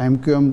MQM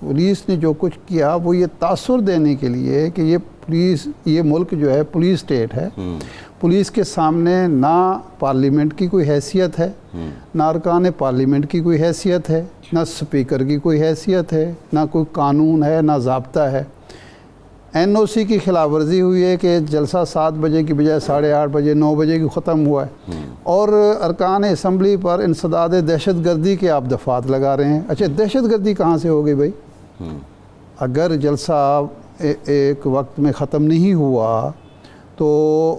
police نے جو کچھ کیا وہ یہ تاثر دینے کے لیے کہ یہ ملک جو ہے پولیس اسٹیٹ ہے، پولیس کے سامنے نہ پارلیمنٹ کی کوئی حیثیت ہے، نہ ارکان پارلیمنٹ کی کوئی حیثیت ہے، نہ اسپیکر کی کوئی حیثیت ہے، نہ کوئی قانون ہے، نہ ضابطہ ہے۔ این او سی کی خلاف ورزی ہوئی ہے کہ جلسہ 7 بجے کی بجائے 8:30 بجے 9 بجے کی ختم ہوا ہے، اور ارکان اسمبلی پر انسداد دہشت گردی کے آپ دفعات لگا رہے ہیں۔ اچھا، دہشت گردی کہاں سے ہو گئی بھائی؟ اگر جلسہ ایک وقت میں ختم نہیں ہوا تو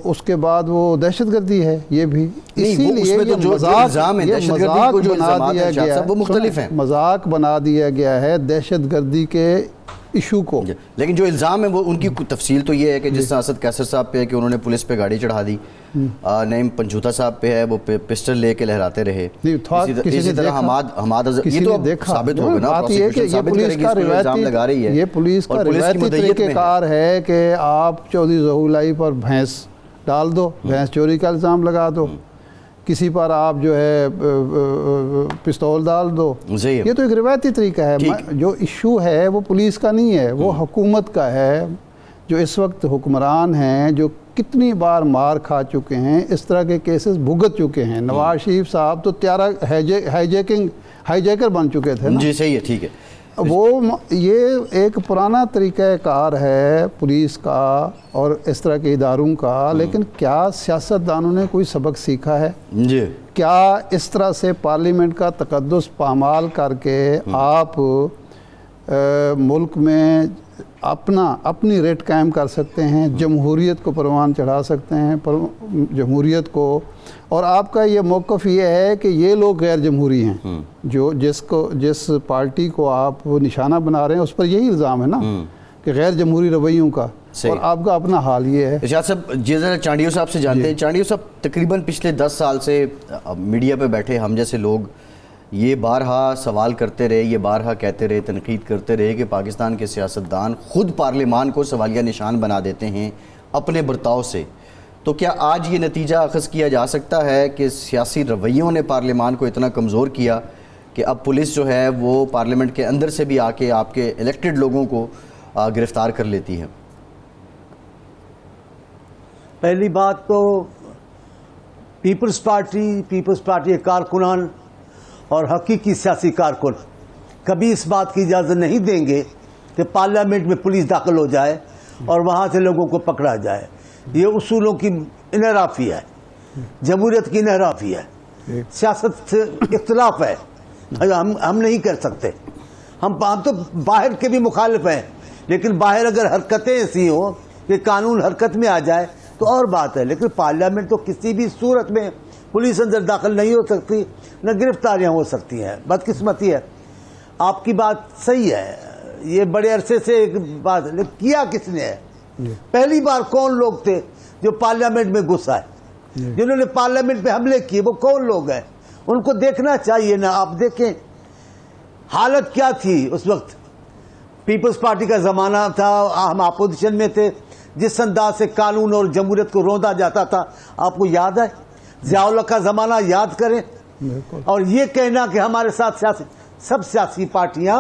اس کے بعد وہ دہشت گردی ہے، یہ بھی اسی لیے مذاق بنا دیا گیا ہے دہشت گردی کے ایشو کو۔ لیکن جو الزام ہے وہ ان کی تفصیل تو یہ ہے کہ جس طرح اسد قیصر صاحب پہ ہے کہ انہوں نے پولیس پہ گاڑی چڑھا دی، نعیم پنجوتا صاحب پہ ہے وہ پسٹل لے کے لہراتے رہے، اسی طرح حماد یہ تو ثابت ہوگا نا، پروسیکیوشن ثابت کرے گی، اس کو الزام لگا رہی ہے۔ یہ پولیس کا روایتی طریقہ کار ہے کہ آپ چودھری ظہور پر بھینس ڈال دو، بھینس چوری کا الزام لگا دو، کسی پر آپ جو ہے پستول ڈال دو، یہ تو ایک روایتی طریقہ ہے۔ جو ایشو ہے وہ پولیس کا نہیں ہے، وہ حکومت کا ہے، جو اس وقت حکمران ہیں، جو کتنی بار مار کھا چکے ہیں، اس طرح کے کیسز بھگت چکے ہیں۔ نواز شریف صاحب تو تیارہ ہائی جیکر بن چکے تھے نا۔ جی صحیح ہے، ٹھیک ہے۔ وہ یہ ایک پرانا طریقہ کار ہے پولیس کا اور اس طرح کے اداروں کا، لیکن کیا سیاستدانوں نے کوئی سبق سیکھا ہے؟ جی، کیا اس طرح سے پارلیمنٹ کا تقدس پامال کر کے آپ ملک میں اپنی ریٹ قائم کر سکتے ہیں، جمہوریت کو پروان چڑھا سکتے ہیں، جمہوریت کو؟ اور آپ کا یہ موقف یہ ہے کہ یہ لوگ غیر جمہوری ہیں، جس پارٹی کو آپ نشانہ بنا رہے ہیں اس پر یہی الزام ہے نا کہ غیر جمہوری رویوں کا، اور آپ کا اپنا حال یہ ہے۔ ارشاد صاحب، جیسا چانڈیو صاحب سے جانتے ہیں، چانڈیو صاحب تقریباً پچھلے 10 سال سے میڈیا پہ بیٹھے ہم جیسے لوگ یہ بارہا سوال کرتے رہے، یہ بارہا کہتے رہے، تنقید کرتے رہے کہ پاکستان کے سیاستدان خود پارلیمان کو سوالیہ نشان بنا دیتے ہیں اپنے برتاؤ سے، تو کیا آج یہ نتیجہ اخذ کیا جا سکتا ہے کہ سیاسی رویوں نے پارلیمان کو اتنا کمزور کیا کہ اب پولیس جو ہے وہ پارلیمنٹ کے اندر سے بھی آ کے آپ کے الیکٹڈ لوگوں کو گرفتار کر لیتی ہے؟ پہلی بات تو پیپلز پارٹی کارکنان اور حقیقی سیاسی کارکن کبھی اس بات کی اجازت نہیں دیں گے کہ پارلیمنٹ میں پولیس داخل ہو جائے اور وہاں سے لوگوں کو پکڑا جائے۔ یہ اصولوں کی انحرافی ہے، جمہوریت کی انحرافی ہے، سیاست سے اختلاف ہے، ہم نہیں کر سکتے۔ ہم تو باہر کے بھی مخالف ہیں، لیکن باہر اگر حرکتیں ایسی ہوں کہ قانون حرکت میں آ جائے تو اور بات ہے، لیکن پارلیمنٹ تو کسی بھی صورت میں پولیس اندر داخل نہیں ہو سکتی، نہ گرفتاریاں ہو سکتی ہیں۔ بدقسمتی ہے، آپ کی بات صحیح ہے، یہ بڑے عرصے سے ایک بات ہے، کیا کس نے ہے؟ پہلی بار کون لوگ تھے جو پارلیمنٹ میں گھس آئے، جنہوں نے پارلیمنٹ پہ حملے کیے؟ وہ کون لوگ ہیں؟ ان کو دیکھنا چاہیے نا۔ آپ دیکھیں حالت کیا تھی اس وقت، پیپلز پارٹی کا زمانہ تھا، ہم اپوزیشن میں تھے، جس انداز سے قانون اور جمہوریت کو روندا جاتا تھا آپ کو یاد ہے؟ ضیاء الحق کا زمانہ یاد کریں، اور یہ کہنا کہ ہمارے ساتھ سب سیاسی پارٹیاں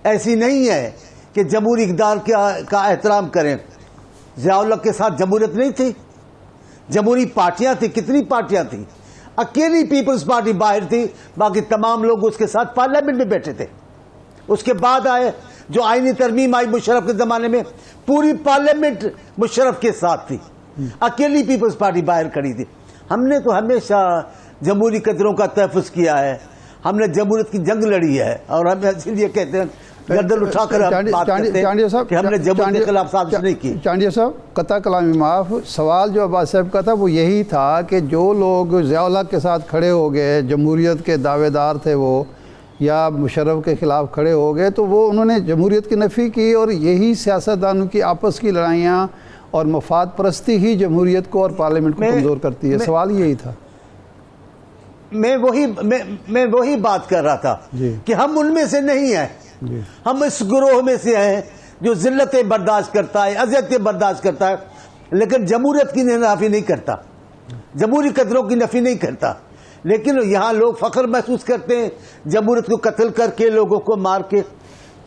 ایسی نہیں ہیں کہ جمہوری اقدار کا احترام کریں۔ ضیاء الحق کے ساتھ جمہوریت نہیں تھی، جمہوری پارٹیاں تھیں، کتنی پارٹیاں تھیں؟ اکیلی پیپلز پارٹی باہر تھی، باقی تمام لوگ اس کے ساتھ پارلیمنٹ میں بیٹھے تھے۔ اس کے بعد آئے جو آئینی ترمیم آئی مشرف کے زمانے میں، پوری پارلیمنٹ مشرف کے ساتھ تھی، اکیلی پیپلز پارٹی باہر کھڑی تھی۔ ہم نے تو ہمیشہ جمہوری قدروں کا تحفظ کیا ہے، ہم نے جمہوریت کی جنگ لڑی ہے، اور ہم اسی لیے کہتے ہیں گردن اٹھا کر بات کرتے ہیں کہ ہم نے جمہوریت کے خلاف سازش نہیں کی۔ چانڈیا صاحب، قطع کلامی معاف، سوال جو عباس صاحب کا تھا وہ یہی تھا کہ جو لوگ ضیاء الحق کے ساتھ کھڑے ہو گئے، جمہوریت کے دعوے دار تھے وہ، یا مشرف کے خلاف کھڑے ہو گئے، تو وہ انہوں نے جمہوریت کی نفی کی، اور یہی سیاستدانوں کی آپس کی لڑائیاں اور مفاد پرستی ہی جمہوریت کو اور پارلیمنٹ کو کمزور کرتی ہے۔ سوال یہی تھا۔ میں وہی بات کر رہا تھا کہ ہم ان میں سے نہیں ہیں، ہم اس گروہ میں سے ہیں جو ذلتیں برداشت کرتا ہے، اذیتیں برداشت کرتا ہے، لیکن جمہوریت کی نفی نہیں کرتا، جمہوری قدروں کی نفی نہیں کرتا۔ لیکن یہاں لوگ فخر محسوس کرتے ہیں جمہوریت کو قتل کر کے، لوگوں کو مار کے۔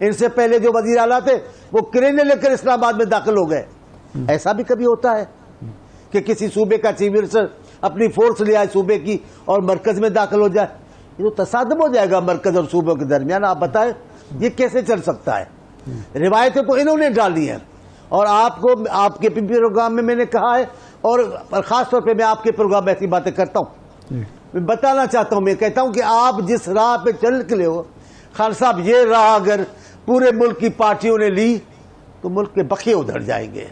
ان سے پہلے جو وزیر اعلیٰ تھے وہ کرینے لے کر اسلام آباد میں داخل ہو گئے. ایسا بھی کبھی ہوتا ہے کہ کسی صوبے کا چیف منسٹر اپنی فورس لے آئے صوبے کی اور مرکز میں داخل ہو جائے؟ یہ تو تصادم ہو جائے گا مرکز اور صوبوں کے درمیان. آپ بتائیں یہ کیسے چل سکتا ہے؟ روایتیں تو انہوں نے ڈالی ہیں. اور آپ کو آپ کے پروگرام میں نے کہا ہے، اور خاص طور پہ میں آپ کے پروگرام میں ایسی باتیں کرتا ہوں. میں بتانا چاہتا ہوں، میں کہتا ہوں کہ آپ جس راہ پہ چل نکلے ہو خان صاحب، یہ راہ اگر پورے ملک کی پارٹیوں نے لی تو ملک کے بقیے ادھر جائیں گے.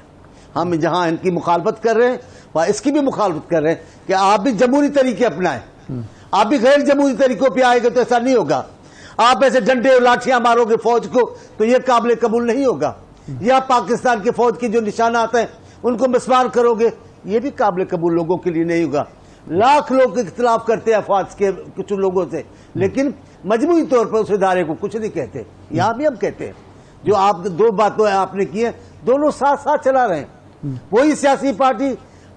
ہم جہاں ان کی مخالفت کر رہے ہیں وہاں اس کی بھی مخالفت کر رہے ہیں کہ آپ بھی جمہوری طریقے اپنائیں. آپ بھی غیر جمہوری طریقوں پہ آئے گے تو ایسا نہیں ہوگا. آپ ایسے ڈنڈے اور لاٹھیاں مارو گے فوج کو تو یہ قابل قبول نہیں ہوگا. یا پاکستان کے فوج کی جو نشانات ہیں ان کو مسمار کرو گے، یہ بھی قابل قبول لوگوں کے لیے نہیں ہوگا. لاکھ لوگ اختلاف کرتے ہیں افواج کے کچھ لوگوں سے، لیکن مجموعی طور پر اس ادارے کو کچھ نہیں کہتے. یہاں بھی ہم کہتے ہیں جو آپ دو باتیں آپ نے کی ہیں دونوں ساتھ ساتھ چلا رہے ہیں. وہی سیاسی پارٹی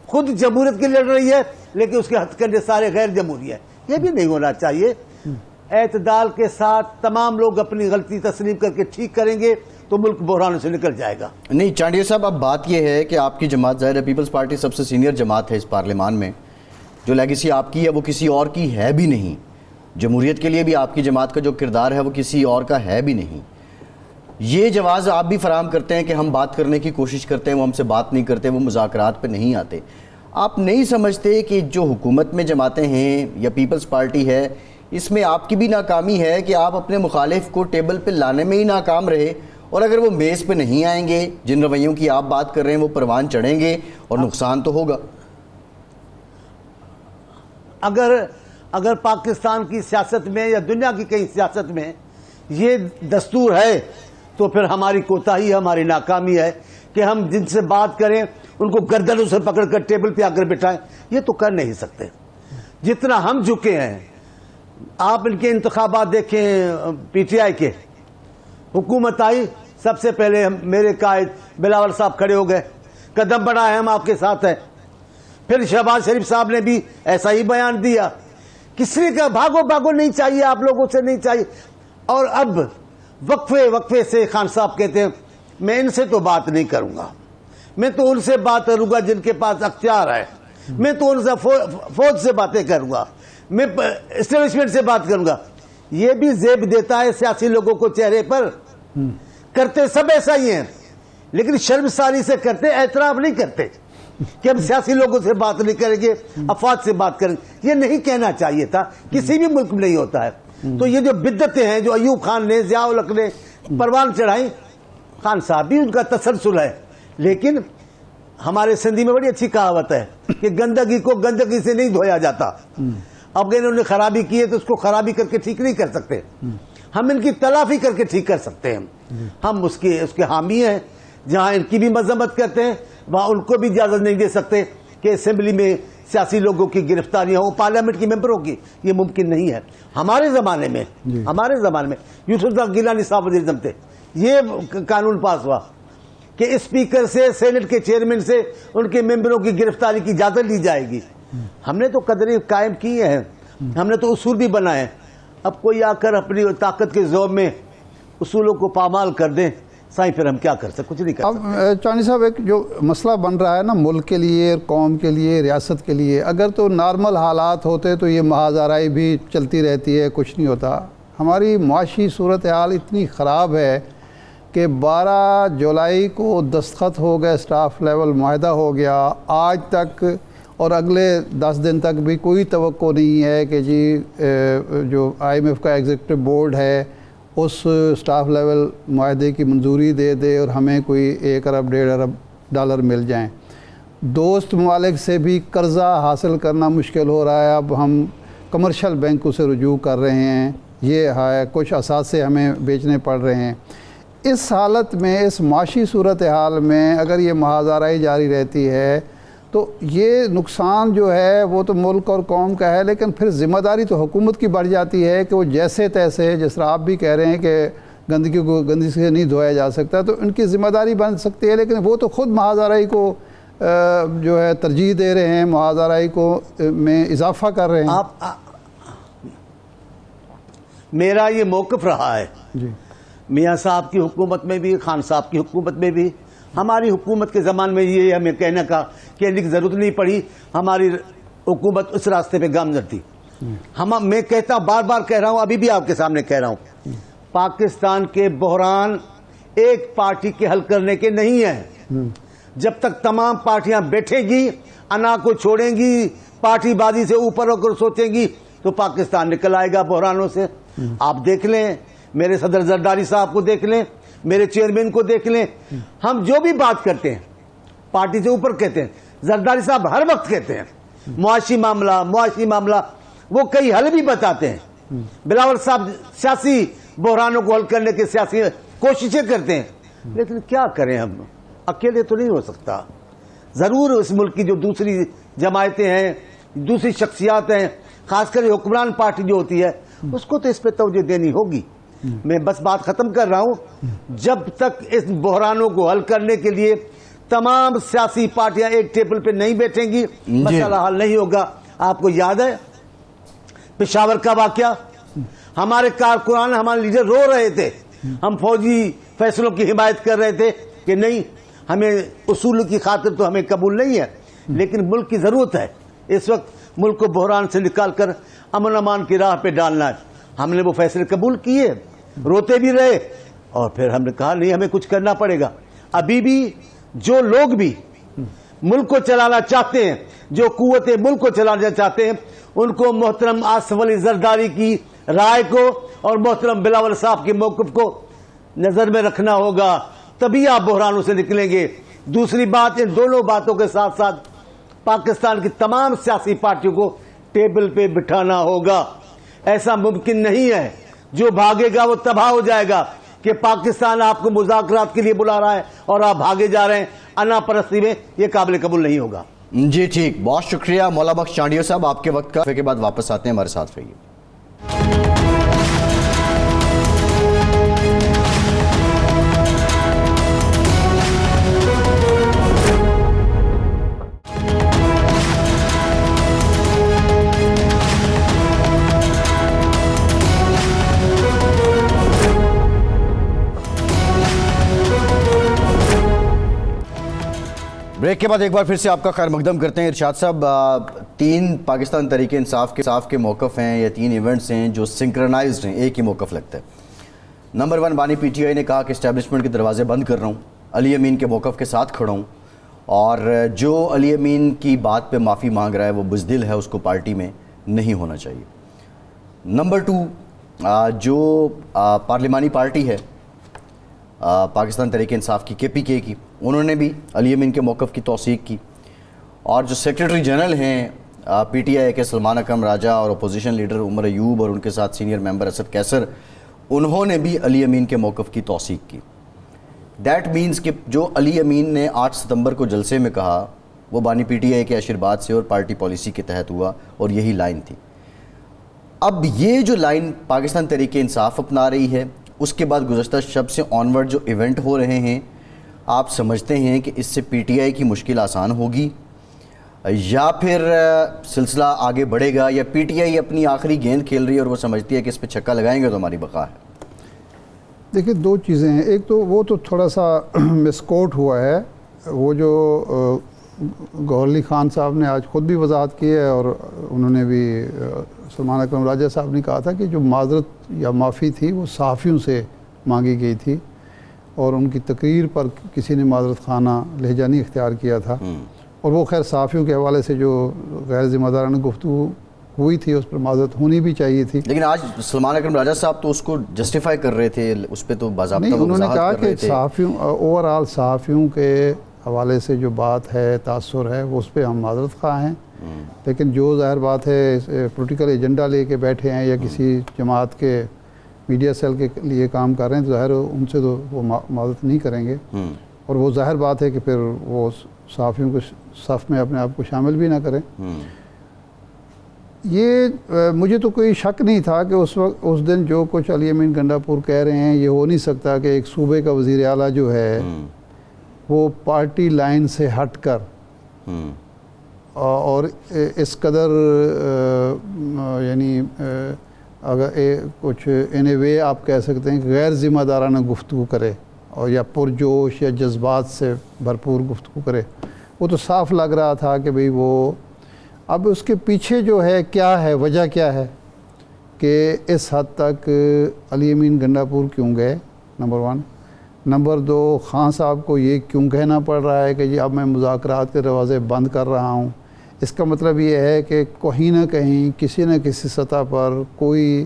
خود جمہوریت کی لڑ رہی ہے لیکن اس کے ہتھ کنڈے سارے غیر جمہوری ہیں. یہ بھی نہیں ہونا چاہیے. اعتدال کے ساتھ تمام لوگ اپنی غلطی تسلیم کر کے ٹھیک کریں گے تو ملک بحرانوں سے نکل جائے گا. نہیں چانڈیا صاحب، اب بات یہ ہے کہ آپ کی جماعت ظاہر ہے پیپلز پارٹی سب سے سینئر جماعت ہے اس پارلیمان میں. جو لیگیسی آپ کی ہے وہ کسی اور کی ہے بھی نہیں. جمہوریت کے لیے بھی آپ کی جماعت کا جو کردار ہے وہ کسی اور کا ہے بھی نہیں. یہ جواز آپ بھی فراہم کرتے ہیں کہ ہم بات کرنے کی کوشش کرتے ہیں، وہ ہم سے بات نہیں کرتے، وہ مذاکرات پہ نہیں آتے. آپ نہیں سمجھتے کہ جو حکومت میں جماعتیں ہیں یا پیپلز پارٹی ہے اس میں آپ کی بھی ناکامی ہے کہ آپ اپنے مخالف کو ٹیبل پہ لانے میں ہی ناکام رہے، اور اگر وہ میز پہ نہیں آئیں گے جن رویوں کی آپ بات کر رہے ہیں وہ پروان چڑھیں گے اور نقصان تو ہوگا. اگر پاکستان کی سیاست میں یا دنیا کی کئی سیاست میں یہ دستور ہے تو پھر ہماری کوتاہی، ہماری ناکامی ہے کہ ہم جن سے بات کریں ان کو گردنوں سے پکڑ کر ٹیبل پہ آ کر بٹھائیں. یہ تو کر نہیں سکتے. جتنا ہم جھکے ہیں، آپ ان کے انتخابات دیکھیں پی ٹی آئی کے، حکومت آئی سب سے پہلے میرے قائد بلاول صاحب کھڑے ہو گئے، قدم بڑھائے ہم آپ کے ساتھ ہیں. پھر شہباز شریف صاحب نے بھی ایسا ہی بیان دیا. کسی کا بھاگو بھاگو نہیں چاہیے، آپ لوگوں سے نہیں چاہیے. اور اب وقفے سے خان صاحب کہتے ہیں میں ان سے تو بات نہیں کروں گا، میں تو ان سے بات کروں گا جن کے پاس اختیار ہے، میں تو ان سے فوج سے باتیں کروں گا، میں اسٹیبلشمنٹ سے بات کروں گا. یہ بھی زیب دیتا ہے سیاسی لوگوں کو چہرے پر. کرتے سب ایسا ہی ہیں لیکن شرمساری سے کرتے، اعتراف نہیں کرتے کہ ہم سیاسی لوگوں سے بات نہیں کریں گے، افواج سے بات کریں گے. یہ نہیں کہنا چاہیے تھا، کسی بھی ملک میں نہیں ہوتا ہے. تو یہ جو بدعتیں ہیں جو ایوب خان نے، ضیاء الحق نے پروان چڑھائی، خان صاحب بھی ان کا تسلسل ہے. لیکن ہمارے سندھی میں بڑی اچھی کہاوت ہے کہ گندگی کو گندگی سے نہیں دھویا جاتا. اب انہوں نے خرابی کی ہے تو اس کو خرابی کر کے ٹھیک نہیں کر سکتے. ہم ان کی تلافی کر کے ٹھیک کر سکتے ہیں. ہم اس کے حامی ہیں. جہاں ان کی بھی مذمت کرتے ہیں وہاں ان کو بھی اجازت نہیں دے سکتے کہ اسمبلی میں سیاسی لوگوں کی گرفتاریاں ہوں، پارلیمنٹ کی ممبروں کی. یہ ممکن نہیں ہے. ہمارے زمانے میں یوسف اللہ گیلانی صاحب وزیر اعظم تھے، یہ قانون پاس ہوا کہ اسپیکر سے، سینٹ کے چیئرمین سے ان کے ممبروں کی گرفتاری کی اجازت لی جائے گی. ہم نے تو قدریں قائم کی ہیں، ہم نے تو اصول بھی بنائے. اب کوئی آ کر اپنی طاقت کے زور میں اصولوں کو پامال کر دیں، سائیں پھر ہم کیا کر سکتے؟ کچھ نہیں کر سکتے. اب چانی صاحب ایک جو مسئلہ بن رہا ہے نا ملک کے لیے، قوم کے لیے، ریاست کے لیے، اگر تو نارمل حالات ہوتے تو یہ محاذ آرائی بھی چلتی رہتی ہے، کچھ نہیں ہوتا. ہماری معاشی صورتحال اتنی خراب ہے کہ 12 جولائی کو دستخط ہو گئے، اسٹاف لیول معاہدہ ہو گیا، آج تک اور اگلے 10 دن تک بھی کوئی توقع نہیں ہے کہ جی جو آئی ایم ایف کا ایگزیکٹو بورڈ ہے اس اسٹاف لیول معاہدے کی منظوری دے دے اور ہمیں کوئی 1 ارب 1.5 ارب ڈالر مل جائیں. دوست ممالک سے بھی قرضہ حاصل کرنا مشکل ہو رہا ہے. اب ہم کمرشل بینکوں سے رجوع کر رہے ہیں، یہ ہے کچھ اثاثے ہمیں بیچنے پڑ رہے ہیں. اس حالت میں، اس معاشی صورتحال میں اگر یہ محاذ آرائی جاری رہتی ہے تو یہ نقصان جو ہے وہ تو ملک اور قوم کا ہے، لیکن پھر ذمہ داری تو حکومت کی بڑھ جاتی ہے کہ وہ جیسے تیسے، جس طرح آپ بھی کہہ رہے ہیں کہ گندگی کو گندگی سے نہیں دھویا جا سکتا، تو ان کی ذمہ داری بن سکتی ہے. لیکن وہ تو خود محاذ آرائی کو جو ہے ترجیح دے رہے ہیں، محاذ آرائی کو میں اضافہ کر رہے ہیں. میرا یہ موقف رہا ہے جی میاں صاحب کی حکومت میں بھی، خان صاحب کی حکومت میں بھی، ہماری حکومت کے زمان میں یہ ہمیں کہنے کا کہنے کی ضرورت نہیں پڑی، ہماری حکومت اس راستے پہ گامزن تھی. میں کہتا ہوں، بار بار کہہ رہا ہوں، ابھی بھی آپ کے سامنے کہہ رہا ہوں، پاکستان کے بحران ایک پارٹی کے حل کرنے کے نہیں ہیں. جب تک تمام پارٹیاں بیٹھیں گی، انا کو چھوڑیں گی، پارٹی بازی سے اوپر ہو کر سوچیں گی، تو پاکستان نکل آئے گا بحرانوں سے. آپ دیکھ لیں، میرے صدر زرداری صاحب کو دیکھ لیں، میرے چیئرمین کو دیکھ لیں، ہم جو بھی بات کرتے ہیں پارٹی سے اوپر کہتے ہیں. زرداری صاحب ہر وقت کہتے ہیں معاشی معاملہ، وہ کئی حل بھی بتاتے ہیں. بلاول صاحب سیاسی بحرانوں کو حل کرنے کے سیاسی کوششیں کرتے ہیں. لیکن کیا کریں، ہم اکیلے تو نہیں ہو سکتا. ضرور اس ملک کی جو دوسری جماعتیں ہیں، دوسری شخصیات ہیں، خاص کر حکمران پارٹی جو ہوتی ہے، اس کو تو اس پہ توجہ دینی ہوگی. میں بس بات ختم کر رہا ہوں، جب تک اس بحرانوں کو حل کرنے کے لیے تمام سیاسی پارٹیاں ایک ٹیبل پہ نہیں بیٹھیں گی، مسئلہ حل نہیں ہوگا. آپ کو یاد ہے پشاور کا واقعہ؟ ہمارے کارکنان، ہمارے لیڈر رو رہے تھے، ہم فوجی فیصلوں کی حمایت کر رہے تھے کہ نہیں، ہمیں اصول کی خاطر تو ہمیں قبول نہیں ہے، لیکن ملک کی ضرورت ہے اس وقت ملک کو بحران سے نکال کر امن امان کی راہ پہ ڈالنا ہے. ہم نے وہ فیصلے قبول کیے، روتے بھی رہے، اور پھر ہم نے کہا نہیں، ہمیں کچھ کرنا پڑے گا. ابھی بھی جو لوگ بھی ملک کو چلانا چاہتے ہیں، جو قوتیں ملک کو چلانا چاہتے ہیں، ان کو محترم آصف علی زرداری کی رائے کو اور محترم بلاول صاحب کے موقف کو نظر میں رکھنا ہوگا، تبھی آپ بحرانوں سے نکلیں گے. دوسری بات، ان دونوں باتوں کے ساتھ ساتھ پاکستان کی تمام سیاسی پارٹیوں کو ٹیبل پہ بٹھانا ہوگا. ایسا ممکن نہیں ہے جو بھاگے گا وہ تباہ ہو جائے گا، کہ پاکستان آپ کو مذاکرات کے لیے بلا رہا ہے اور آپ بھاگے جا رہے ہیں انا پرستی میں. یہ قابل قبول نہیں ہوگا. جی ٹھیک، بہت شکریہ مولا بخش چانڈیو صاحب، آپ کے وقت کا. کے بعد واپس آتے ہیں، ہمارے ساتھ رہیے. بریک کے بعد ایک بار پھر سے آپ کا خیر مقدم کرتے ہیں. ارشاد صاحب، 3 پاکستان تحریک انصاف کے موقف ہیں یا 3 ایونٹس ہیں جو سنکرنائزڈ ہیں، ایک ہی موقف لگتا ہے. نمبر 1، بانی پی ٹی آئی نے کہا کہ اسٹیبلشمنٹ کے دروازے بند کر رہا ہوں، علی امین کے موقف کے ساتھ کھڑا ہوں، اور جو علی امین کی بات پہ معافی مانگ رہا ہے وہ بزدل ہے، اس کو پارٹی میں نہیں ہونا چاہیے. نمبر 2، جو پارلیمانی پارٹی ہے پاکستان تحریک انصاف کی KPK کی، انہوں نے بھی علی امین کے موقف کی توثیق کی. اور جو سیکریٹری جنرل ہیں PTI کے سلمان اکرم راجہ اور اپوزیشن لیڈر عمر ایوب اور ان کے ساتھ سینئر ممبر اسد کیسر، انہوں نے بھی علی امین کے موقف کی توثیق کی. دیٹ مینز کہ جو علی امین نے 8 ستمبر کو جلسے میں کہا وہ بانی PTI کے آشرواد سے اور پارٹی پالیسی کے تحت ہوا، اور یہی لائن تھی. اب یہ جو لائن پاکستان تحریک انصاف اپنا رہی ہے، اس کے بعد گزشتہ شب سے آنورڈ جو ایونٹ ہو رہے ہیں، آپ سمجھتے ہیں کہ اس سے PTI کی مشکل آسان ہوگی، یا پھر سلسلہ آگے بڑھے گا، یا PTI اپنی آخری گیند کھیل رہی ہے اور وہ سمجھتی ہے کہ اس پہ چھکا لگائیں گے تو ہماری بقا ہے؟ دیکھیں، 2 چیزیں ہیں. ایک تو وہ تو تھوڑا سا مسکوٹ ہوا ہے، وہ جو گوہر علی خان صاحب نے آج خود بھی وضاحت کی ہے، اور انہوں نے بھی سلمان اکرم راجہ صاحب نے کہا تھا کہ جو معذرت یا معافی تھی وہ صحافیوں سے مانگی گئی تھی، اور ان کی تقریر پر کسی نے معذرت خانہ لہجہ نہیں اختیار کیا تھا. اور وہ خیر صحافیوں کے حوالے سے جو غیر ذمہ دارانہ گفتگو ہوئی تھی اس پر معذرت ہونی بھی چاہیے تھی. لیکن آج سلمان اکرم راجہ صاحب تو اس کو جسٹیفائی کر رہے تھے، اس پہ تو باضابطہ نہیں، انہوں نے کہا کہ تھے. صحافیوں اوورآل صحافیوں کے حوالے سے جو بات ہے، تاثر ہے، وہ اس پہ ہم معذرت خواہ ہیں. لیکن جو ظاہر بات ہے پولیٹیکل ایجنڈا لے کے بیٹھے ہیں یا کسی جماعت کے میڈیا سیل کے لیے کام کر رہے ہیں، تو ظاہر ان سے تو وہ معذرت نہیں کریں گے. اور وہ ظاہر بات ہے کہ پھر وہ صحافیوں کے صف میں اپنے آپ کو شامل بھی نہ کریں. یہ مجھے تو کوئی شک نہیں تھا کہ اس دن جو کچھ علی امین گنڈا پور کہہ رہے ہیں، یہ ہو نہیں سکتا کہ ایک صوبے کا وزیر اعلیٰ جو ہے وہ پارٹی لائن سے ہٹ کر اور اس قدر یعنی اگر کچھ ان اے وے آپ کہہ سکتے ہیں کہ غیر ذمہ دارانہ گفتگو کرے اور یا پرجوش یا جذبات سے بھرپور گفتگو کرے، وہ تو صاف لگ رہا تھا کہ بھئی وہ اب اس کے پیچھے جو ہے کیا ہے، وجہ کیا ہے کہ اس حد تک علی امین گنڈا پور کیوں گئے، نمبر 1۔ نمبر 2، خان صاحب کو یہ کیوں کہنا پڑ رہا ہے کہ جی اب میں مذاکرات کے دروازے بند کر رہا ہوں؟ اس کا مطلب یہ ہے کہ کہیں نہ کہیں کسی نہ کسی سطح پر کوئی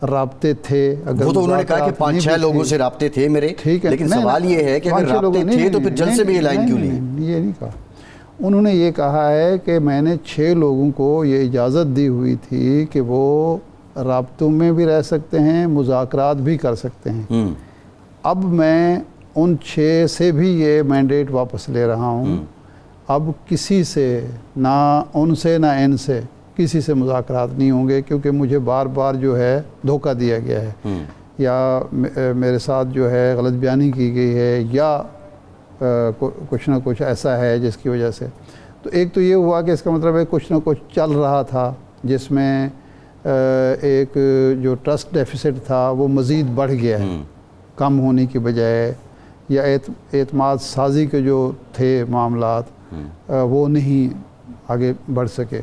رابطے تھے۔ اگر وہ تو انہوں نے کہا کہ 5-6 لوگوں سے رابطے تھے میرے، لیکن سوال یہ ہے کہ اگر رابطے تھے تو پھر جلد سے بھی یہ لائن کیوں لی؟ یہ نہیں کہا انہوں نے، یہ کہا ہے کہ میں نے 6 لوگوں کو یہ اجازت دی ہوئی تھی کہ وہ رابطوں میں بھی رہ سکتے ہیں، مذاکرات بھی کر سکتے ہیں۔ اب میں ان 6 سے بھی یہ مینڈیٹ واپس لے رہا ہوں، اب کسی سے، نہ ان سے نہ ان سے، کسی سے مذاکرات نہیں ہوں گے، کیونکہ مجھے بار بار جو ہے دھوکہ دیا گیا ہے یا میرے ساتھ جو ہے غلط بیانی کی گئی ہے یا کچھ نہ کچھ ایسا ہے جس کی وجہ سے۔ تو ایک تو یہ ہوا کہ اس کا مطلب ہے کچھ نہ کچھ چل رہا تھا جس میں ایک جو ٹرسٹ ڈیفیسٹ تھا وہ مزید بڑھ گیا ہے کم ہونے کی بجائے، یا اعتماد سازی کے جو تھے معاملات وہ نہیں آگے بڑھ سکے۔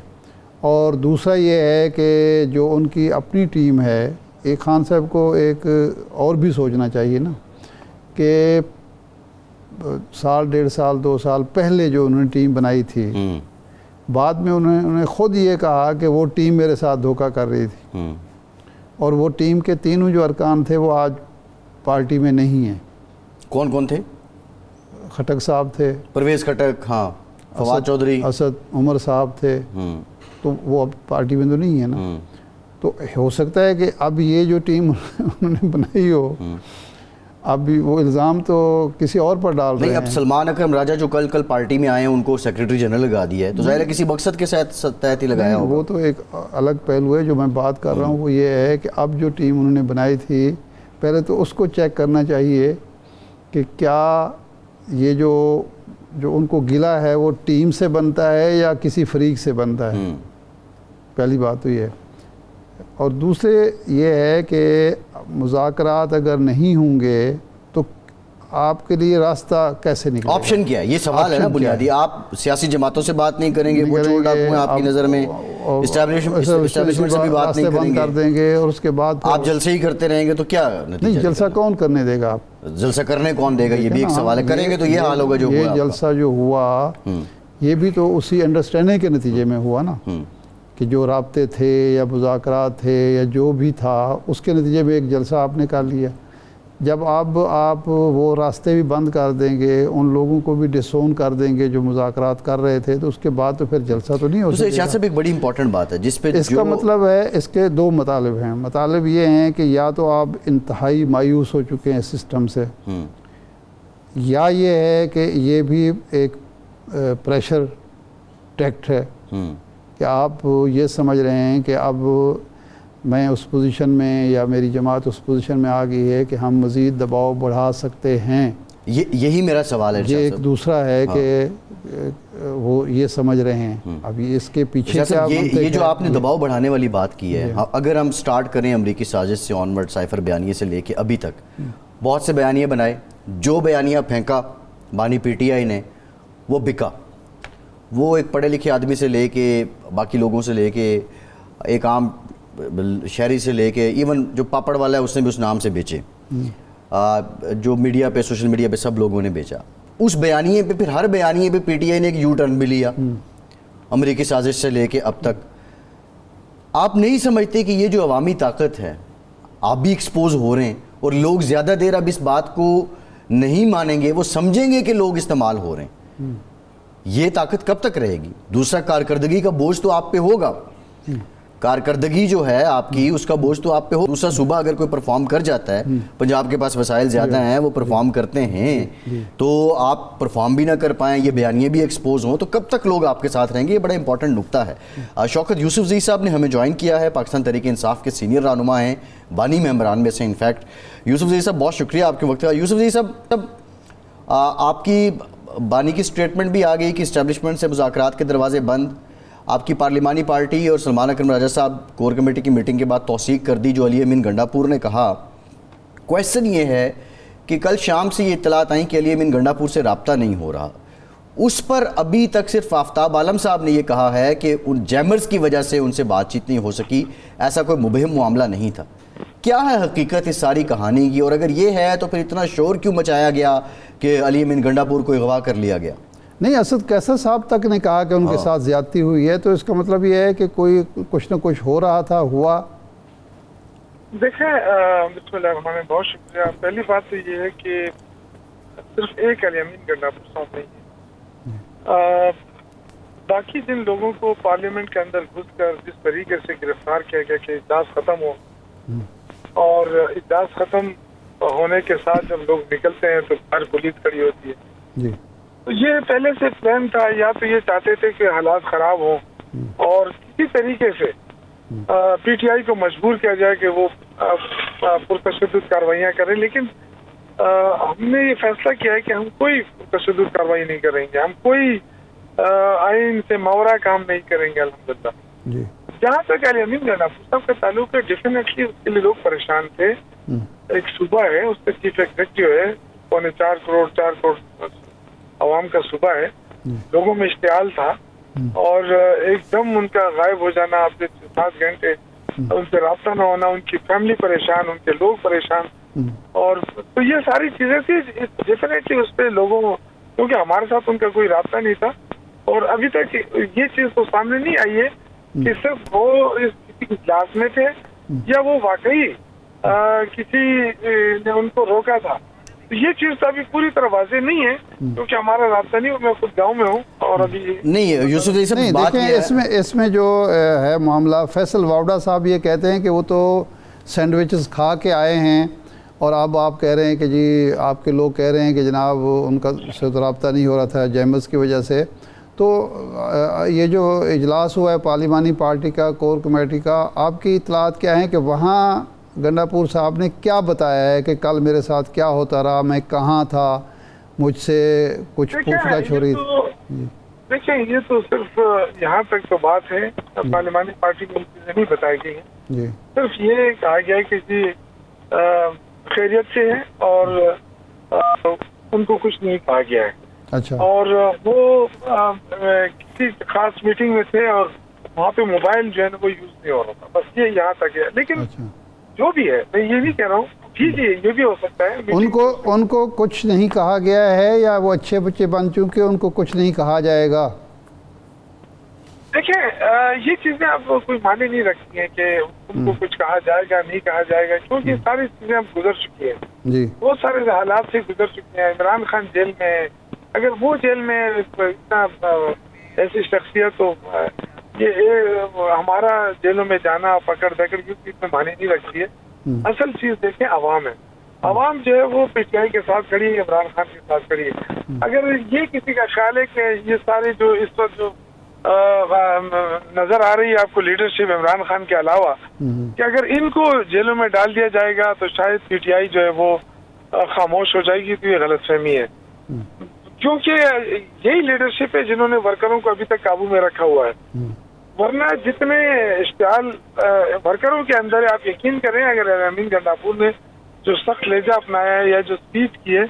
اور دوسرا یہ ہے کہ جو ان کی اپنی ٹیم ہے، ایک خان صاحب کو ایک اور بھی سوچنا چاہیے نا کہ 1.5 سال 2 سال پہلے جو انہوں نے ٹیم بنائی تھی، بعد میں انہوں نے خود یہ کہا کہ وہ ٹیم میرے ساتھ دھوکہ کر رہی تھی، اور وہ ٹیم کے تینوں جو ارکان تھے وہ آج پارٹی میں نہیں ہیں۔ کون کون تھے؟ خٹک صاحب تھے، پرویز خٹک، ہاں، فواد چودھری، اسد عمر صاحب تھے، تو وہ اب پارٹی میں تو نہیں ہے نا۔ تو ہو سکتا ہے کہ اب یہ جو ٹیم انہوں نے بنائی ہو، اب وہ الزام تو کسی اور پر ڈال رہے ہیں۔ نہیں، اب سلمان اکرم راجہ جو کل پارٹی میں آئے ہیں ان کو سیکریٹری جنرل لگا دیا ہے، تو ظاہر ہے کسی مقصد کے تحت ہی لگایا ہوگا۔ وہ تو ایک الگ پہلو ہے، جو میں بات کر رہا ہوں وہ یہ ہے کہ اب جو ٹیم انہوں نے بنائی تھی، پہلے تو اس کو چیک کرنا چاہیے کہ کیا یہ جو ان کو گلا ہے وہ ٹیم سے بنتا ہے یا کسی فریق سے بنتا ہے، پہلی بات تو یہ ہے۔ اور دوسرے یہ ہے کہ مذاکرات اگر نہیں ہوں گے تو آپ کے لیے راستہ کیسے نکلے گا؟ آپشن کیا ہے؟ یہ سوال ہے نا بنیادی۔ آپ سیاسی جماعتوں سے بات نہیں کریں گے، وہ چور ڈاکو ہیں آپ کی نظر میں، اسٹیبلشمنٹ سے بھی بات نہیں کریں کر دیں گے، اور اس کے بعد آپ جلسے ہی کرتے رہیں گے تو کیا نتیجہ؟ نہیں، جلسہ کون کرنے دے گا؟ آپ جلسہ کرنے کون دے گا؟ یہ بھی ایک سوال ہے۔ کریں گے تو یہ حال ہوگا جو ہوا۔ یہ جلسہ جو ہوا یہ بھی تو اسی انڈرسٹینڈنگ کے نتیجے میں ہوا نا، کہ جو رابطے تھے یا مذاکرات تھے یا جو بھی تھا اس کے نتیجے میں ایک جلسہ آپ نے کر لیا۔ جب آپ وہ راستے بھی بند کر دیں گے، ان لوگوں کو بھی ڈسون کر دیں گے جو مذاکرات کر رہے تھے، تو اس کے بعد تو پھر جلسہ تو نہیں ہو سکے۔ ارشاد صاحب، ایک بڑی امپورٹنٹ بات ہے جس پہ اس کا مطلب ہے، اس کے 2 مطالب ہیں۔ مطالب یہ ہیں کہ یا تو آپ انتہائی مایوس ہو چکے ہیں سسٹم سے، یا یہ ہے کہ یہ بھی ایک پریشر ٹیکٹ ہے کہ آپ یہ سمجھ رہے ہیں کہ اب میں اس پوزیشن میں یا میری جماعت اس پوزیشن میں آ گئی ہے کہ ہم مزید دباؤ بڑھا سکتے ہیں۔ یہی میرا سوال ہے۔ یہ ایک دوسرا ہے کہ وہ یہ سمجھ رہے ہیں۔ اب اس کے پیچھے یہ جو آپ نے دباؤ بڑھانے والی بات کی ہے، اگر ہم سٹارٹ کریں امریکی سازش سے آنورڈ، سائفر بیانیے سے لے کے ابھی تک بہت سے بیانیے بنائے، جو بیانیہ پھینکا بانی پی ٹی آئی نے وہ بکا، وہ ایک پڑھے لکھے آدمی سے لے کے باقی لوگوں سے لے کے ایک عام شہری سے لے کے ایون جو پاپڑ والا ہے اس نے بھی اس نام سے بیچے، جو میڈیا پہ سوشل میڈیا پہ سب لوگوں نے بیچا۔ اس بیانیے پہ پھر ہر بیانیے پہ پی ٹی آئی نے ایک یو ٹرن بھی لیا امریکی سازش سے لے کے اب تک۔ آپ نہیں سمجھتے کہ یہ جو عوامی طاقت ہے، آپ بھی ایکسپوز ہو رہے ہیں اور لوگ زیادہ دیر اب اس بات کو نہیں مانیں گے، وہ سمجھیں گے کہ لوگ استعمال ہو رہے ہیں۔ یہ طاقت کب تک رہے گی؟ دوسرا، کارکردگی کا بوجھ تو آپ پہ ہوگا، کارکردگی جو ہے آپ کی اس کا بوجھ تو آپ پہ ہو۔ دوسرا، صبح اگر کوئی پرفارم کر جاتا ہے، پنجاب کے پاس وسائل زیادہ ہیں، وہ پرفارم کرتے ہیں، تو آپ پرفارم بھی نہ کر پائیں، یہ بیانیے بھی ایکسپوز ہوں، تو کب تک لوگ آپ کے ساتھ رہیں گے؟ یہ بڑا امپورٹنٹ نقطہ ہے۔ شوکت یوسفزئی صاحب نے ہمیں جوائن کیا ہے، پاکستان تحریک انصاف کے سینئر رہنما ہیں، بانی ممبران میں سے انفیکٹ۔ یوسفزئی صاحب بہت شکریہ آپ کے وقت کا۔ یوسفزئی صاحب، آپ کی بانی کی سٹیٹمنٹ بھی آ گئی کہ اسٹیبلشمنٹ سے مذاکرات کے دروازے بند، آپ کی پارلیمانی پارٹی اور سلمان اکرم راجہ صاحب کور کمیٹی کی میٹنگ کے بعد توثیق کر دی جو علی امین گنڈاپور نے کہا. کویسچن یہ ہے کہ کل شام سے یہ اطلاعات آئیں کہ علی امین گنڈاپور سے رابطہ نہیں ہو رہا. اس پر ابھی تک صرف آفتاب عالم صاحب نے یہ کہا ہے کہ ان جیمرز کی وجہ سے ان سے بات چیت نہیں ہو سکی, ایسا کوئی مبہم معاملہ نہیں تھا. کیا ہے حقیقت اس ساری کہانی کی, اور اگر یہ ہے تو پھر اتنا شور کیوں مچایا گیا کہ علی امین گنڈاپور کو اغوا کر لیا گیا؟ نہیں, اسد کیسر صاحب تک نے کہا کہ ان کے ساتھ زیادتی ہوئی ہے, تو اس کا مطلب یہ ہے کہ کوئی کچھ نہ کچھ ہو رہا تھا, ہوا. دیکھیں بسم اللہ الرحمن الرحیم, بہت شکریہ. پہلی بات تو یہ ہے کہ صرف ایک علی امین گنڈاپور صاحب نہیں ہے, باقی جن لوگوں کو پارلیمنٹ کے اندر گھس کر جس طریقے سے گرفتار کیا گیا کہ اجلاس ختم ہو, اور اجلاس ختم ہونے کے ساتھ جب لوگ نکلتے ہیں تو ہر پولیس کھڑی ہوتی ہے. جی, تو یہ پہلے سے پلان تھا, یا تو یہ چاہتے تھے کہ حالات خراب ہوں اور کسی طریقے سے پی ٹی آئی کو مجبور کیا جائے کہ وہ پرتشدد کاروائیاں کریں. لیکن ہم نے یہ فیصلہ کیا ہے کہ ہم کوئی تشدد کارروائی نہیں کریں گے, ہم کوئی آئین سے ماورا کام نہیں کریں گے الحمدللہ. جی, جہاں تک علی امین گنڈاپور صاحب کا تعلق ہے, ڈیفینیٹلی اس کے لیے لوگ پریشان تھے. ایک صوبہ ہے, اس کا چیف ایگزیکٹو ہے, 4.25 کروڑ عوام کا صوبہ ہے, لوگوں میں اشتعال تھا, اور ایک دم ان کا غائب ہو جانا, آپ سے 7 گھنٹے ان سے رابطہ نہ ہونا, ان کی فیملی پریشان, ان کے لوگ پریشان, اور تو یہ ساری چیزیں تھی. ڈیفینیٹلی اس پہ لوگوں, کیونکہ ہمارے ساتھ ان کا کوئی رابطہ نہیں تھا, اور ابھی تک یہ چیز تو سامنے نہیں آئی ہے کہ صرف وہ کسی اجلاس میں تھے یا وہ واقعی کسی نے ان کو روکا تھا. تو یہ چیز تو ابھی پوری طرح واضح نہیں ہے, کیونکہ ہمارا رابطہ نہیں, میں خود گاؤں میں ہوں, اور ابھی نہیں یوسف علی صاحب نہیں بات دیکھیں, یہ ہے اس میں جو ہے معاملہ, فیصل واوڈا صاحب یہ کہتے ہیں کہ وہ تو سینڈوچز کھا کے آئے ہیں, اور اب آپ کہہ رہے ہیں کہ جی آپ کے لوگ کہہ رہے ہیں کہ جناب ان کا سے تو رابطہ نہیں ہو رہا تھا جیمرز کی وجہ سے. تو یہ جو اجلاس ہوا ہے پارلیمانی پارٹی کا, کور کمیٹی کا, آپ کی اطلاعات کیا ہیں کہ وہاں گنڈاپور صاحب نے کیا بتایا ہے کہ کل میرے ساتھ کیا ہوتا رہا, میں کہاں تھا, مجھ سے کچھ پوچھ گچھ ہو رہی تھی؟ دیکھیں, یہ تو صرف یہاں تک تو بات ہے, پارلیمانی پارٹی میں چیزیں نہیں بتائی گئی ہیں. جی, صرف یہ کہا گیا ہے کہ جی خیریت سے ہیں, اور ان کو کچھ نہیں کہا گیا ہے. اچھا, اور وہ کسی خاص میٹنگ میں تھے, اور وہاں پہ موبائل جو ہے نا وہ یوز نہیں ہو رہا تھا, بس یہ یہاں تک ہے. لیکن اچھا, جو بھی ہے, میں یہ نہیں کہہ رہا ہوں, ٹھیک ہے یہ بھی ہو سکتا ہے. ان کو کچھ نہیں کہا گیا ہے, یا وہ اچھے بچے بن چکے ان کو کچھ نہیں کہا جائے گا؟ دیکھیں, یہ چیزیں اب کوئی معنی نہیں رکھتی ہیں کہ ان کو کچھ کہا جائے گا نہیں کہا جائے گا, کیونکہ یہ ساری چیزیں اب گزر چکی ہیں. جی, بہت سارے حالات سے گزر چکے ہیں. عمران خان جیل میں, اگر وہ جیل میں اتنا ایسی شخصیت ہو, یہ ہمارا جیلوں میں جانا پکڑ دکڑ کی اس میں معنی نہیں رکھتی ہے. اصل چیز دیکھیں عوام ہے, عوام جو ہے وہ پی ٹی آئی کے ساتھ کھڑی ہے, عمران خان کے ساتھ کھڑی ہے. اگر یہ کسی کا خیال ہے کہ یہ سارے جو اس وقت جو نظر آ رہی ہے آپ کو لیڈرشپ عمران خان کے علاوہ, کہ اگر ان کو جیلوں میں ڈال دیا جائے گا تو شاید پی ٹی آئی جو ہے وہ خاموش ہو جائے گی, تو یہ غلط فہمی ہے. کیونکہ یہی لیڈرشپ ہے جنہوں نے ورکروں کو ابھی تک قابو میں رکھا ہوا ہے. ورنہ جتنے اشتعال ورکروں کے اندر ہے, آپ یقین کریں اگر علی امین گنڈاپور نے جو سخت لہجہ اپنایا ہے یا جو اسپیچ کی ہے,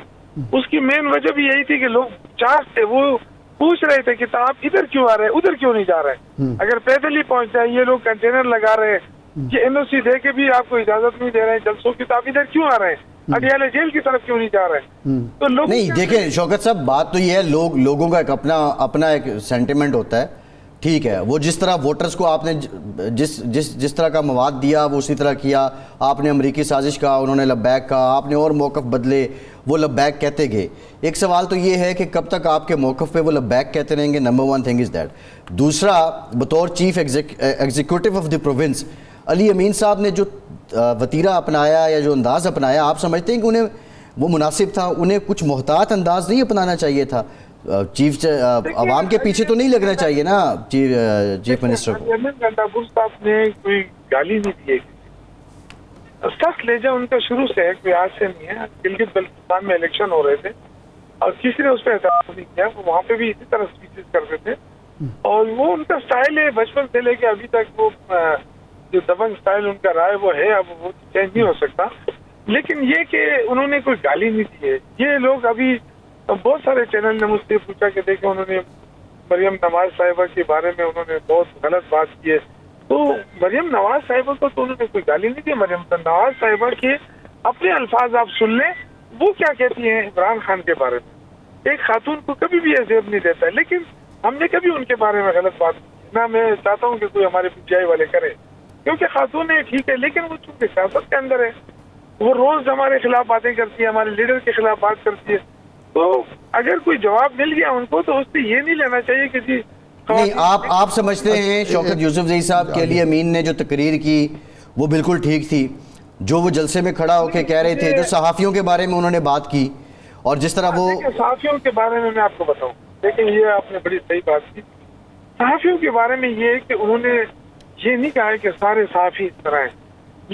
اس کی مین وجہ بھی یہی تھی کہ لوگ چاہ تھے, وہ پوچھ رہے تھے کہ آپ ادھر کیوں آ رہے ہیں, ادھر کیوں نہیں جا رہے. اگر پیدل ہی پہنچ جائے, یہ لوگ کنٹینر لگا رہے ہیں, یہ این او سی دے کے بھی آپ کو اجازت نہیں دے رہے ہیں جلسوں کی, تو آپ ادھر کیوں آ رہے ہیں, اڈیالہ جیل کی طرف کیوں نہیں جا رہے ہیں. تو لوگ نہیں دیکھیں شوکت صاحب, بات تو یہ ہے لوگوں کا ایک اپنا ایک سینٹیمنٹ ہوتا ہے, ٹھیک ہے, وہ جس طرح ووٹرز کو آپ نے جس طرح کا مواد دیا وہ اسی طرح کیا. آپ نے امریکی سازش کہا, انہوں نے لبیک کہا, آپ نے اور موقف بدلے, وہ لبیک کہتے گئے. ایک سوال تو یہ ہے کہ کب تک آپ کے موقف پہ وہ لبیک کہتے رہیں گے, نمبر 1 تھنگ از دیٹ. دوسرا, بطور chief executive of the province, Ali Amin صاحب نے جو وتیرہ اپنایا یا جو انداز اپنایا, آپ سمجھتے ہیں کہ انہیں وہ مناسب تھا؟ انہیں کچھ محتاط انداز نہیں اپنانا چاہیے تھا؟ چیف عوام کے پیچھے تو نہیں لگنا چاہیے نا چیف منسٹر کو. گنڈاپور صاحب نے کوئی گالی نہیں دی ہے, سخت لہجہ ان کا شروع سے ہے, کوئی آج سے نہیں ہے. گلگت بلتستان میں الیکشن ہو رہے تھے اور کسی نے اس پہ اعتراض نہیں کیا, وہاں پہ بھی اسی طرح اسپیچز کرتے تھے. اور وہ ان کا سٹائل ہے بچپن سے لے کے ابھی تک، وہ جو دبنگ سٹائل ان کا رہا ہے وہ ہے، اب وہ چینج نہیں ہو سکتا. لیکن یہ کہ انہوں نے کوئی گالی نہیں دی ہے. یہ لوگ ابھی بہت سارے چینل نے مجھ سے پوچھا کہ دیکھیں انہوں نے مریم نواز صاحبہ کے بارے میں انہوں نے بہت غلط بات کی ہے. تو مریم نواز صاحبہ کو تو انہوں نے کوئی گالی نہیں دی. مریم نواز صاحبہ کے اپنے الفاظ آپ سن لیں، وہ کیا کہتی ہیں عمران خان کے بارے میں. ایک خاتون کو کبھی بھی عزت نہیں دیتا ہے، لیکن ہم نے کبھی ان کے بارے میں غلط بات نہ میں چاہتا ہوں کہ کوئی ہمارے پی ٹی آئی والے کرے، کیونکہ خاتون ہے ٹھیک ہے، لیکن وہ چونکہ سیاست کے اندر ہے، وہ روز ہمارے خلاف باتیں کرتی ہے، ہمارے لیڈر کے خلاف بات کرتی ہے. تو اگر کوئی جواب مل گیا ان کو تو اس سے یہ نہیں لینا چاہیے کہ جی نہیں. آپ سمجھتے ہیں شوکت یوسفزئی صاحب کے علی امین نے جو تقریر کی وہ بالکل ٹھیک تھی؟ جو وہ جلسے میں کھڑا ہو کے کہہ رہے تھے، جو صحافیوں کے بارے میں انہوں نے بات کی، اور جس طرح وہ صحافیوں کے بارے میں آپ کو بتاؤں، لیکن یہ آپ نے بڑی صحیح بات کی. صحافیوں کے بارے میں یہ کہ انہوں نے یہ نہیں کہا کہ سارے صحافی اس طرح ہیں،